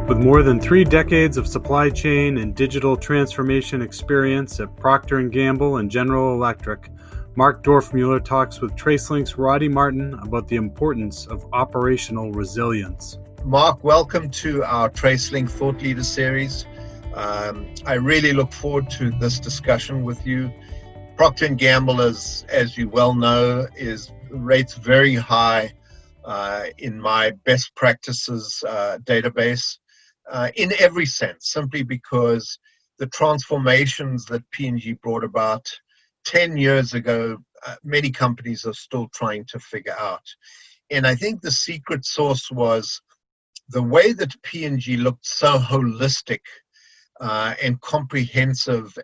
With more than 3 decades of supply chain and digital transformation experience at Procter & Gamble and General Electric, Mark Dorfmueller talks with TraceLink's Roddy Martin about the importance of operational resilience. Mark, welcome to our TraceLink Thought Leader series. I really look forward to this discussion with you. Procter & Gamble, as you well know, rates very high in my best practices database. In every sense, simply because the transformations that P&G brought about 10 years ago, many companies are still trying to figure out. And I think the secret sauce was the way that P&G looked so holistic and comprehensively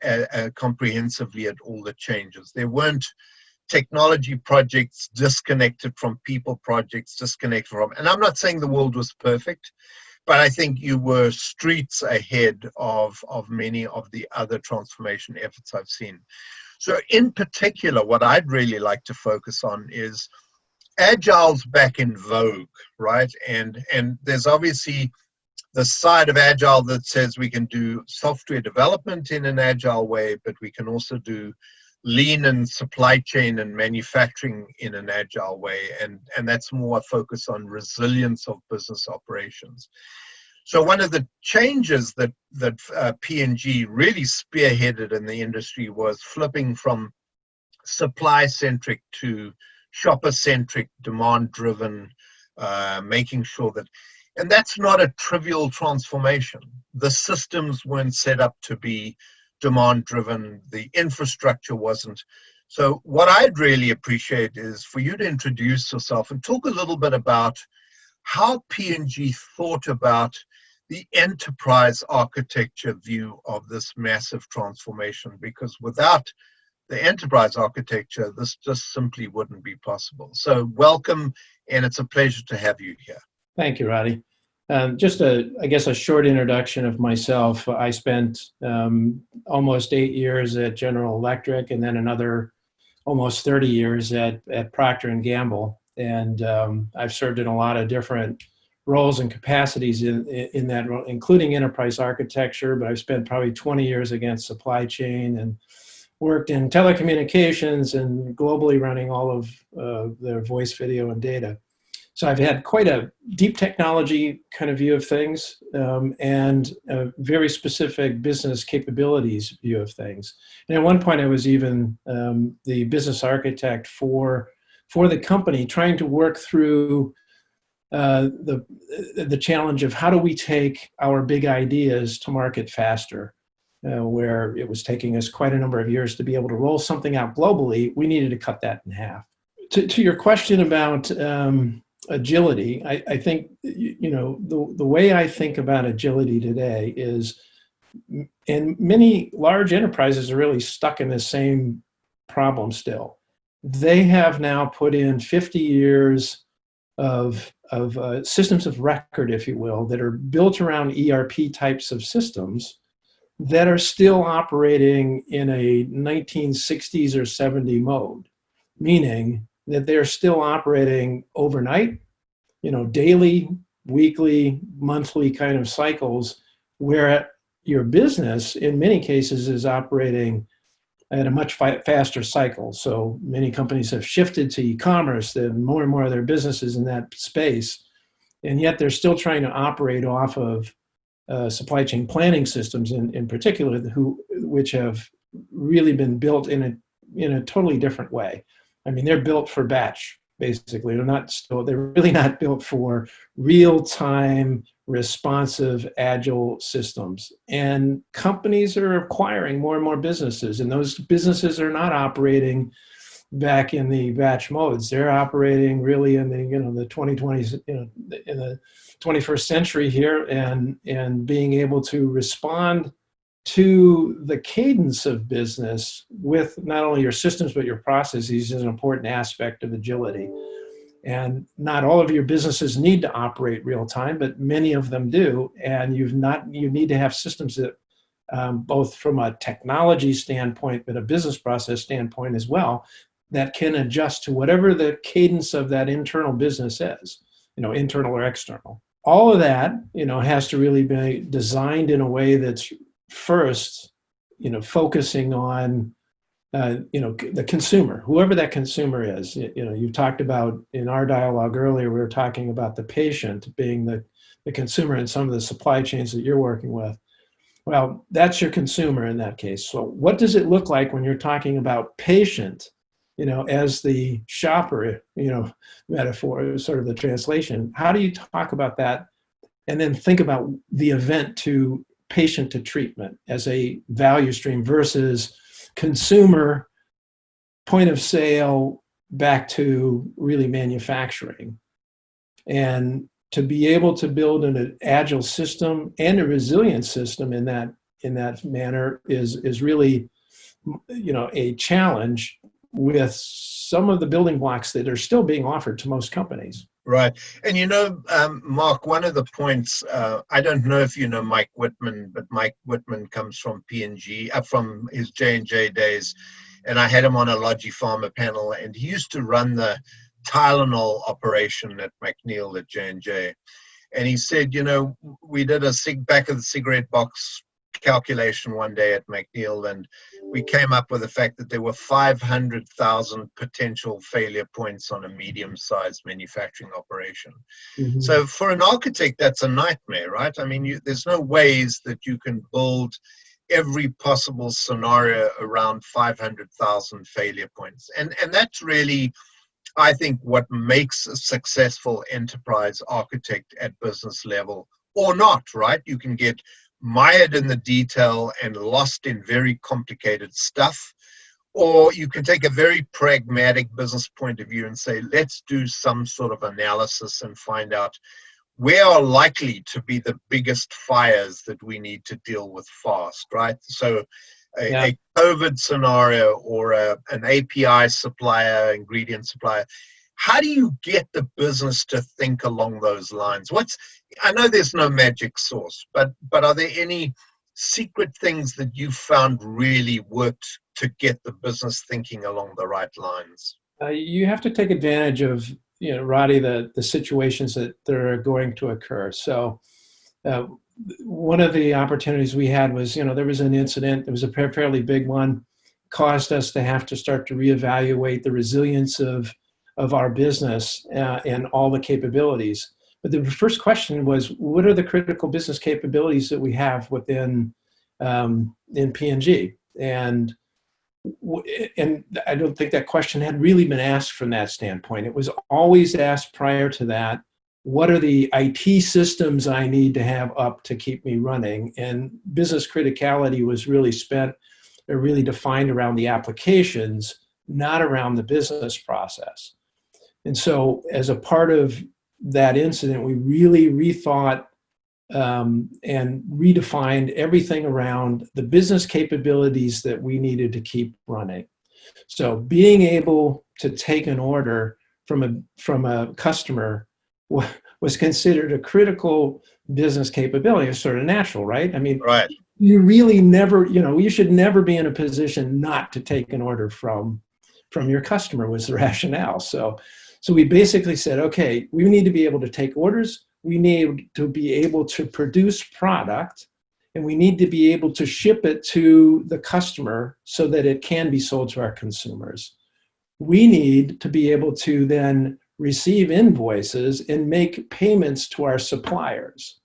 at all the changes. There weren't technology projects disconnected from people projects, disconnected from, and I'm not saying the world was perfect, but I think you were streets ahead of many of the other transformation efforts I've seen. So in particular, what I'd really like to focus on is Agile's back in vogue, right? And there's obviously the side of Agile that says we can do software development in an Agile way, but we can also do lean and supply chain and manufacturing in an Agile way, and that's more a focus on resilience of business operations. So one of the changes that P&G really spearheaded in the industry was flipping from supply-centric to shopper-centric, demand-driven, making sure that, and that's not a trivial transformation. The systems weren't set up to be demand-driven, the infrastructure wasn't. So what I'd really appreciate is for you to introduce yourself and talk a little bit about how P&G thought about the enterprise architecture view of this massive transformation, because without the enterprise architecture, this just simply wouldn't be possible. So welcome, and it's a pleasure to have you here. Thank you, Roddy. Just a short introduction of myself. I spent almost 8 years at General Electric and then another almost 30 years at Procter & Gamble. And I've served in a lot of different roles and capacities in that role, including enterprise architecture, but I've spent probably 20 years against supply chain and worked in telecommunications and globally running all of their voice, video, and data. So I've had quite a deep technology kind of view of things and a very specific business capabilities view of things. And at one point I was even the business architect for the company, trying to work through the challenge of how do we take our big ideas to market faster, where it was taking us quite a number of years to be able to roll something out globally. We needed to cut that in half. To your question about agility, I think, the way I think about agility today is, and many large enterprises are really stuck in the same problem still. They have now put in 50 years of systems of record, if you will, that are built around ERP types of systems that are still operating in a 1960s or 70 mode, meaning that they're still operating overnight, daily, weekly, monthly kind of cycles, where your business in many cases is operating at a much faster cycle. So many companies have shifted to e-commerce, and more of their businesses in that space, and yet they're still trying to operate off of supply chain planning systems in particular, which have really been built in a totally different way. I mean, they're built for batch, basically. They're really not built for real-time, responsive, agile systems. And companies are acquiring more and more businesses, and those businesses are not operating back in the batch modes. They're operating really in the 2020s, in the 21st century here, and being able to respond to the cadence of business with not only your systems but your processes is an important aspect of agility. And not all of your businesses need to operate real time, but many of them do. And you need to have systems that both from a technology standpoint, but a business process standpoint as well, that can adjust to whatever the cadence of that internal business is, internal or external. all of that, has to really be designed in a way that's first, focusing on, the consumer, whoever that consumer is. You talked about, in our dialogue earlier, we were talking about the patient being the consumer in some of the supply chains that you're working with. Well, that's your consumer in that case. So what does it look like when you're talking about patient, as the shopper, metaphor, sort of the translation? How do you talk about that? And then think about the event to patient to treatment as a value stream versus consumer, point of sale, back to really manufacturing. And to be able to build an agile system and a resilient system in that manner is really, a challenge with some of the building blocks that are still being offered to most companies. Right. And Mark, one of the points, I don't know if you know Mike Whitman, but Mike Whitman comes from P&G, from his J&J days. And I had him on a Logipharma panel, and he used to run the Tylenol operation at McNeil at J&J. And he said, we did a back of the cigarette box calculation one day at McNeil, and we came up with the fact that there were 500,000 potential failure points on a medium-sized manufacturing operation. Mm-hmm. So for an architect, that's a nightmare, right? I mean, there's no ways that you can build every possible scenario around 500,000 failure points. And that's really, I think, what makes a successful enterprise architect at business level, or not, right? You can get mired in the detail and lost in very complicated stuff, or you can take a very pragmatic business point of view and say, let's do some sort of analysis and find out where are likely to be the biggest fires that we need to deal with fast, right? So a COVID scenario or an API supplier, ingredient supplier, how do you get the business to think along those lines? I know there's no magic sauce, but are there any secret things that you found really worked to get the business thinking along the right lines? You have to take advantage of, Roddy, the situations that are going to occur. So one of the opportunities we had was, there was an incident, it was a fairly big one, caused us to have to start to reevaluate the resilience of our business and all the capabilities. But the first question was, what are the critical business capabilities that we have within in P&G? And I don't think that question had really been asked from that standpoint. It was always asked prior to that, what are the IT systems I need to have up to keep me running? And business criticality was really defined around the applications, not around the business process. And so as a part of that incident, we really rethought and redefined everything around the business capabilities that we needed to keep running. So being able to take an order from a customer was considered a critical business capability. It's sort of natural, right? I mean, right. You really never, you should never be in a position not to take an order from your customer was the rationale. So we basically said, okay, we need to be able to take orders. We need to be able to produce product, and we need to be able to ship it to the customer so that it can be sold to our consumers. We need to be able to then receive invoices and make payments to our suppliers.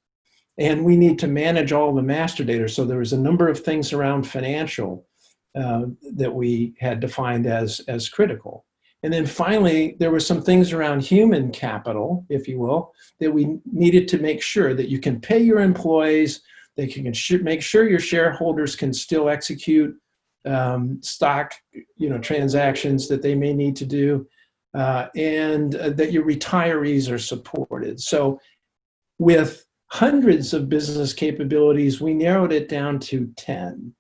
And we need to manage all the master data. So there was a number of things around financial that we had defined as critical. And then finally, there were some things around human capital, if you will, that we needed to make sure that you can pay your employees, that you can make sure your shareholders can still execute stock, transactions that they may need to do, and that your retirees are supported. So with hundreds of business capabilities, we narrowed it down to 10.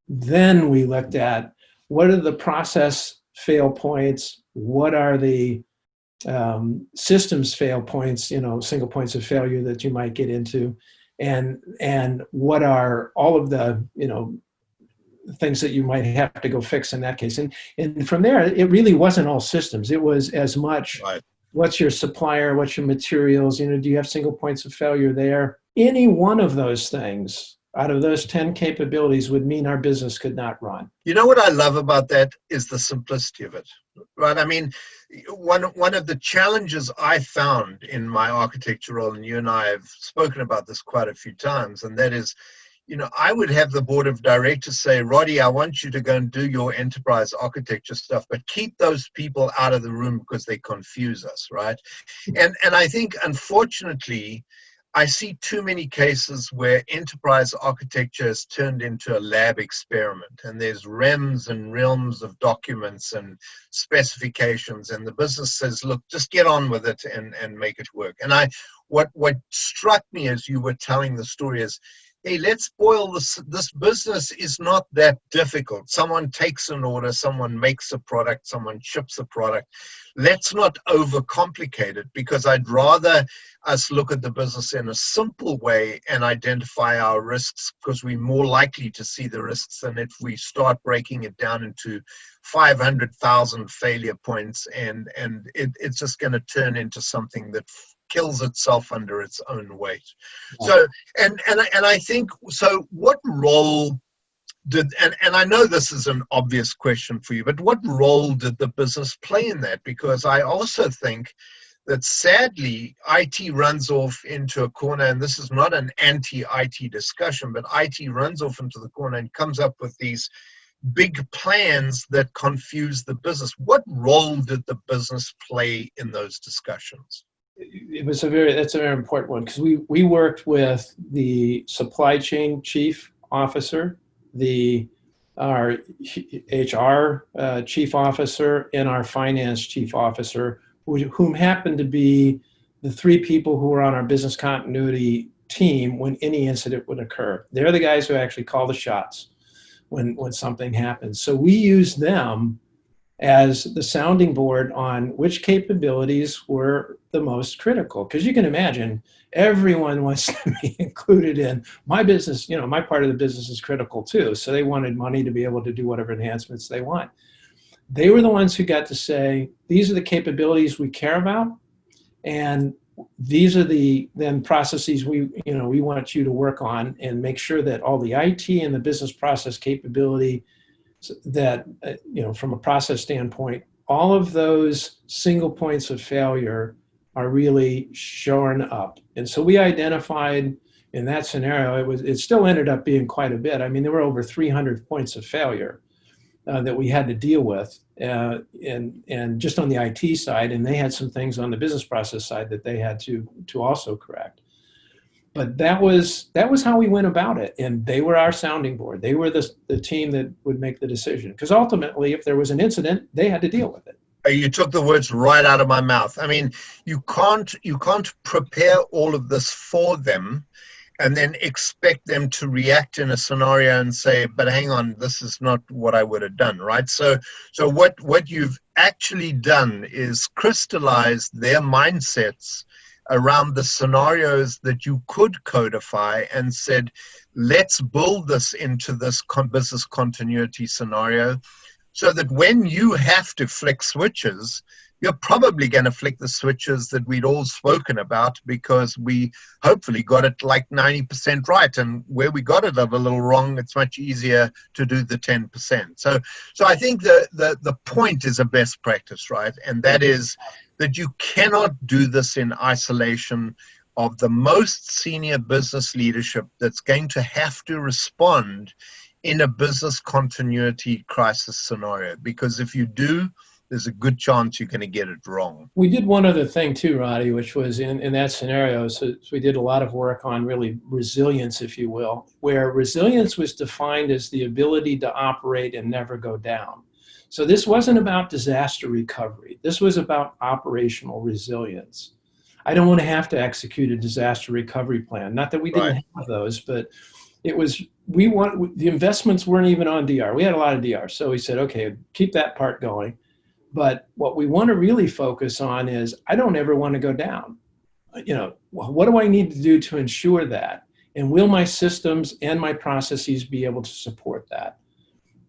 Then we looked at what are the process fail points, what are the systems fail points, single points of failure that you might get into, and what are all of the, things that you might have to go fix in that case. And from there, it really wasn't all systems. It was as much, right. what's your supplier, what's your materials, do you have single points of failure there? Any one of those things out of those 10 capabilities would mean our business could not run. You know what I love about that is the simplicity of it, right? I mean, one of the challenges I found in my architecture role, and you and I have spoken about this quite a few times, and that is, I would have the board of directors say, Roddy, I want you to go and do your enterprise architecture stuff, but keep those people out of the room because they confuse us, right? And I think, unfortunately, I see too many cases where enterprise architecture has turned into a lab experiment, and there's realms and realms of documents and specifications, and the business says, look, just get on with it and make it work. And what struck me as you were telling the story is, hey, let's boil this. This business is not that difficult. Someone takes an order, someone makes a product, someone ships a product. Let's not overcomplicate it, because I'd rather us look at the business in a simple way and identify our risks, because we're more likely to see the risks than if we start breaking it down into 500,000 failure points, and it's just going to turn into something that kills itself under its own weight. So, and I think, so what role did, and I know this is an obvious question for you, but what role did the business play in that? Because I also think that sadly, IT runs off into a corner, and this is not an anti-IT discussion, but IT runs off into the corner and comes up with these big plans that confuse the business. What role did the business play in those discussions? That's a very important one, because we worked with the supply chain chief officer, our HR chief officer, and our finance chief officer, whom happened to be the three people who were on our business continuity team when any incident would occur. They're the guys who actually call the shots when something happens. So we use them as the sounding board on which capabilities were the most critical. Because you can imagine, everyone wants to be included in my business. My part of the business is critical too. So they wanted money to be able to do whatever enhancements they want. They were the ones who got to say, these are the capabilities we care about, and these are the then processes we want you to work on, and make sure that all the IT and the business process capability that, from a process standpoint, all of those single points of failure are really showing up. And so we identified in that scenario, it still ended up being quite a bit. I mean, there were over 300 points of failure that we had to deal with, and just on the IT side, and they had some things on the business process side that they had to also correct. But that was how we went about it, and they were our sounding board. They were the team that would make the decision, because ultimately, if there was an incident, they had to deal with it. You took the words right out of my mouth. I mean, you can't prepare all of this for them and then expect them to react in a scenario and say, but hang on, this is not what I would have done, right? So what you've actually done is crystallize their mindsets around the scenarios that you could codify, and said, let's build this into this business continuity scenario, so that when you have to flick switches, you're probably going to flick the switches that we'd all spoken about, because we hopefully got it like 90% right. And where we got it a little wrong, it's much easier to do the 10%. So I think the point is a best practice, right? And that is that you cannot do this in isolation of the most senior business leadership that's going to have to respond in a business continuity crisis scenario. Because if you do, there's a good chance you're going to get it wrong. We did one other thing too, Roddy, which was in that scenario. So we did a lot of work on really resilience, if you will, where resilience was defined as the ability to operate and never go down. So this wasn't about disaster recovery. This was about operational resilience. I don't want to have to execute a disaster recovery plan. Not that we didn't have those, but it was, the investments weren't even on DR. We had a lot of DR. So we said, okay, keep that part going. But what we want to really focus on is, I don't ever want to go down. What do I need to do to ensure that? And will my systems and my processes be able to support that?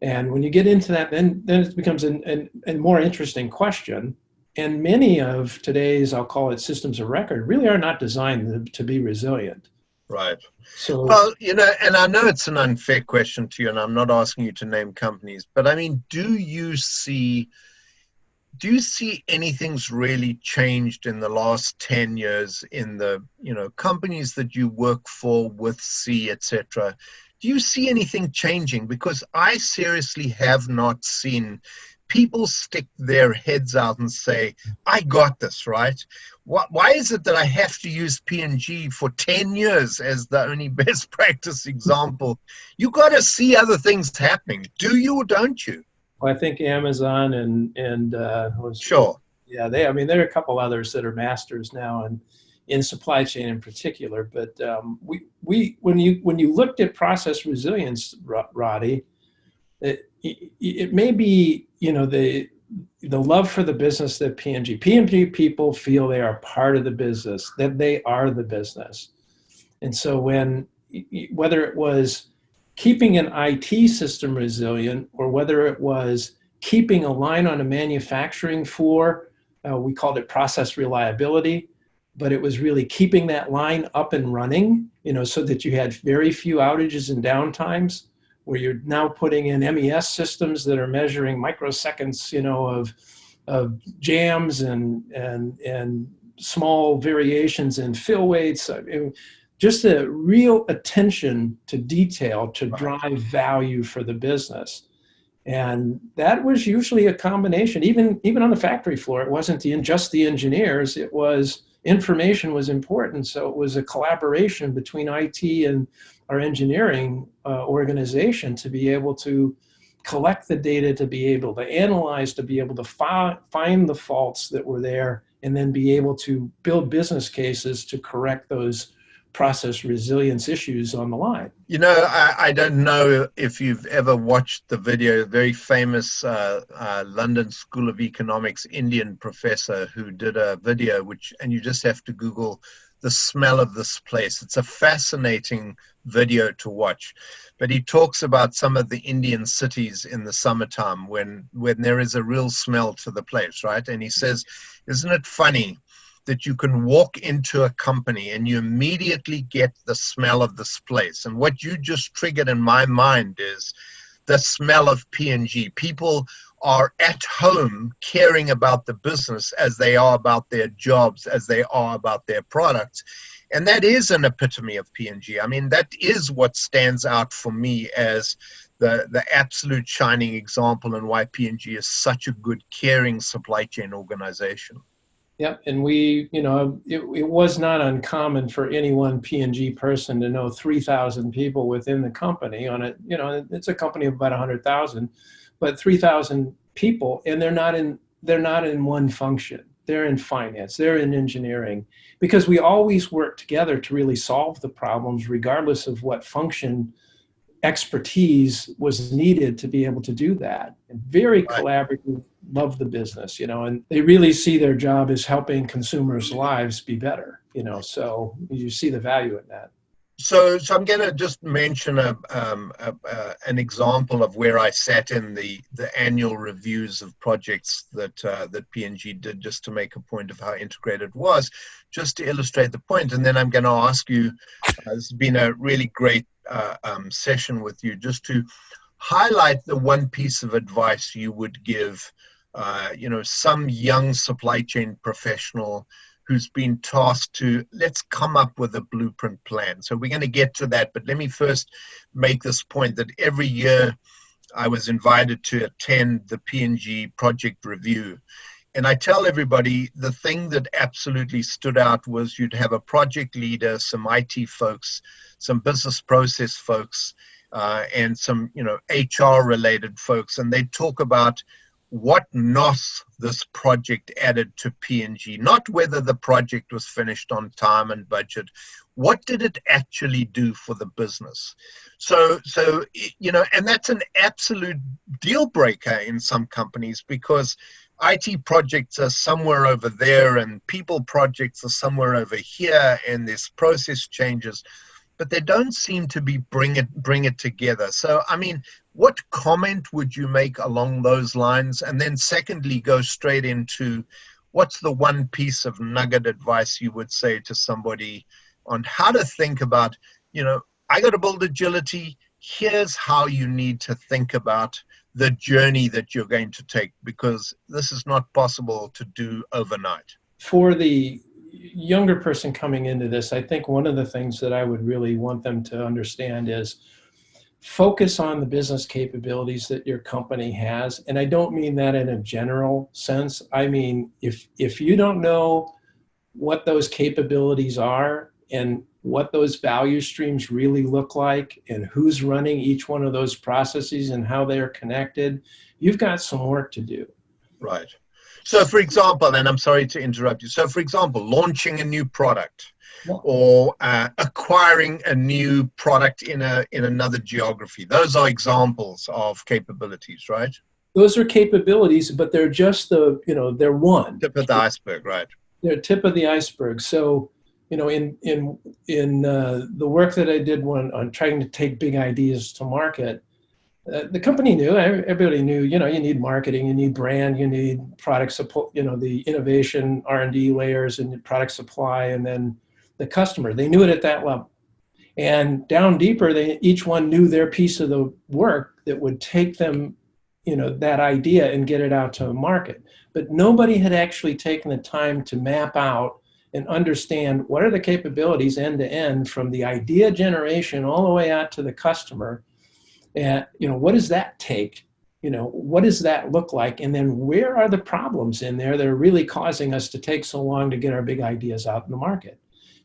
And when you get into that, then it becomes a more interesting question. and many of today's, I'll call it systems of record, really are not designed to be resilient. Right. So, Well, and I know it's an unfair question to you, and I'm not asking you to name companies, but I mean, do you see anything's really changed in the last 10 years in the, companies that you work for with C, etc.? Do you see anything changing? Because I seriously have not seen people stick their heads out and say, I got this, right? Why is it that I have to use P&G for 10 years as the only best practice example? You got to see other things happening. Do you or don't you? I think Amazon and Sure. Yeah, there are a couple others that are masters now, and in supply chain in particular. But when you looked at process resilience, Roddy, it may be the love for the business that P&G people feel they are part of the business, that they are the business, and so whether it was keeping an IT system resilient, or whether it was keeping a line on a manufacturing floor, we called it process reliability, but it was really keeping that line up and running, so that you had very few outages and downtimes, where you're now putting in MES systems that are measuring microseconds, of jams and small variations in fill weights. Just a real attention to detail to drive value for the business. And that was usually a combination, even on the factory floor. It wasn't just the engineers, it was information was important. So it was a collaboration between IT and our engineering organization to be able to collect the data, to be able to analyze, to be able to find the faults that were there, and then be able to build business cases to correct those process resilience issues on the line. I don't know if you've ever watched the video, very famous London School of Economics Indian professor who did a video, and you just have to Google the smell of this place. It's a fascinating video to watch. But he talks about some of the Indian cities in the summertime when there is a real smell to the place, right? And he says, isn't it funny that you can walk into a company and you immediately get the smell of this place? And what you just triggered in my mind is the smell of P&G. People are at home caring about the business as they are about their jobs, as they are about their products. And that is an epitome of P&G. I mean, that is what stands out for me as the absolute shining example, and why P&G is such a good, caring supply chain organization. Yep, and it was not uncommon for any one P&G person to know 3,000 people within the company. It's a company of about 100,000, but 3,000 people, and they're not in one function. They're in finance, they're in engineering, because we always work together to really solve the problems, regardless of what function expertise was needed to be able to do that. And very collaborative, love the business, and they really see their job as helping consumers' lives be better, so you see the value in that. So I'm going to just mention an example of where I sat in the annual reviews of projects that P&G did, just to make a point of how integrated it was, just to illustrate the point. And then I'm going to ask you, it's been a really great session with you, just to highlight the one piece of advice you would give, some young supply chain professional who's been tasked to, let's come up with a blueprint plan. So we're going to get to that, but let me first make this point that every year I was invited to attend the P&G project review. And I tell everybody the thing that absolutely stood out was you'd have a project leader, some IT folks, some business process folks, and some HR related folks, and they'd talk about what NOS this project added to P&G, not whether the project was finished on time and budget. What did it actually do for the business? So and that's an absolute deal breaker in some companies, because IT projects are somewhere over there and people projects are somewhere over here, and there's process changes, but they don't seem to be bring it together. So, I mean, what comment would you make along those lines? And then secondly, go straight into what's the one piece of nugget advice you would say to somebody on how to think about, I got to build agility. Here's how you need to think about the journey that you're going to take, because this is not possible to do overnight. For the younger person coming into this, I think one of the things that I would really want them to understand is focus on the business capabilities that your company has. And I don't mean that in a general sense. I mean, if you don't know what those capabilities are and what those value streams really look like and who's running each one of those processes and how they're connected, you've got some work to do. Right. So for example, and I'm sorry to interrupt you. So for example, launching a new product or acquiring a new product in another geography. Those are examples of capabilities, right? Those are capabilities, but they're just they're one. Tip of the iceberg, right? They're tip of the iceberg. So, in the work that I did on trying to take big ideas to market, the company knew, everybody knew, you need marketing, you need brand, you need product support, the innovation, R&D layers and product supply, and then the customer. They knew it at that level. And down deeper, each one knew their piece of the work that would take them, that idea and get it out to the market. But nobody had actually taken the time to map out and understand what are the capabilities end to end from the idea generation all the way out to the customer. And, what does that take? What does that look like? And then where are the problems in there that are really causing us to take so long to get our big ideas out in the market?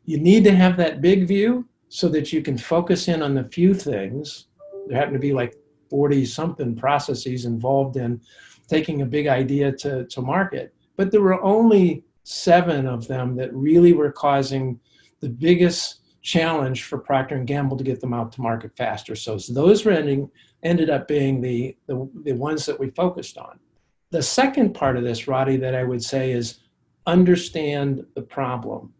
You need to have that big view so that you can focus in on the few things. There happen to be like 40-something processes involved in taking a big idea to market. But there were only 7 of them that really were causing the biggest challenge for Procter & Gamble to get them out to market faster. So those ended up being the ones that we focused on. The second part of this, Roddy, that I would say is understand the problem.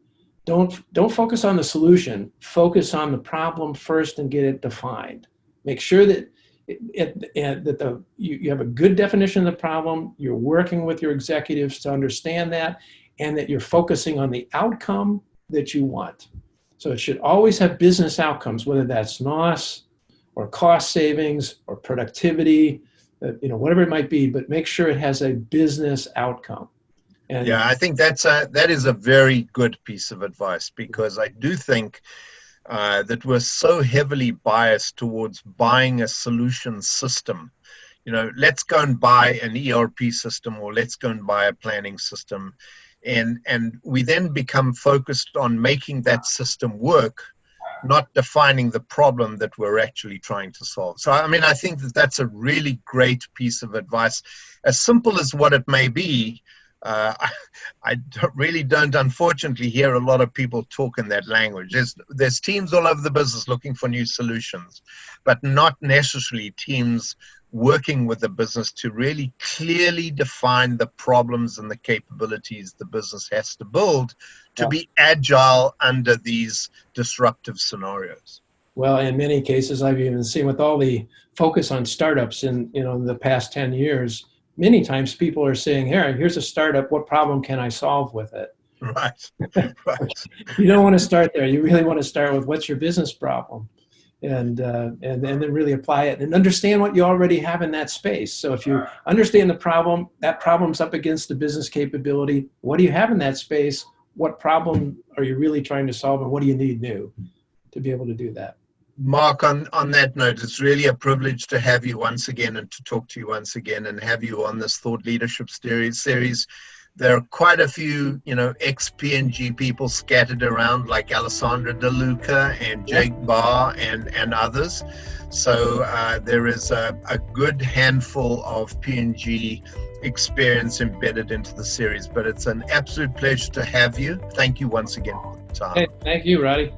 Don't focus on the solution. Focus on the problem first and get it defined. Make sure that you have a good definition of the problem. You're working with your executives to understand that, and that you're focusing on the outcome that you want. So it should always have business outcomes, whether that's NOS or cost savings or productivity, whatever it might be. But make sure it has a business outcome. And yeah, I think that is a very good piece of advice, because I do think that we're so heavily biased towards buying a solution system. Let's go and buy an ERP system, or let's go and buy a planning system. And we then become focused on making that system work, not defining the problem that we're actually trying to solve. So, I think that that's a really great piece of advice. As simple as what it may be, I really don't, unfortunately, hear a lot of people talk in that language. There's teams all over the business looking for new solutions, but not necessarily teams working with the business to really clearly define the problems and the capabilities the business has to build to be agile under these disruptive scenarios. Well, in many cases, I've even seen with all the focus on startups in the past 10 years, many times people are saying, here's a startup, what problem can I solve with it? Right. You don't want to start there. You really want to start with what's your business problem, and then really apply it and understand what you already have in that space. So if you understand the problem, that problem's up against the business capability. What do you have in that space? What problem are you really trying to solve, and what do you need new to be able to do that? Mark, on that note, it's really a privilege to have you once again and to talk to you once again and have you on this Thought Leadership series. There are quite a few, ex-P&G people scattered around, like Alessandra De Luca and Jake Barr and others. So there is a good handful of P&G experience embedded into the series. But it's an absolute pleasure to have you. Thank you once again for the time. Hey, thank you, Roddy.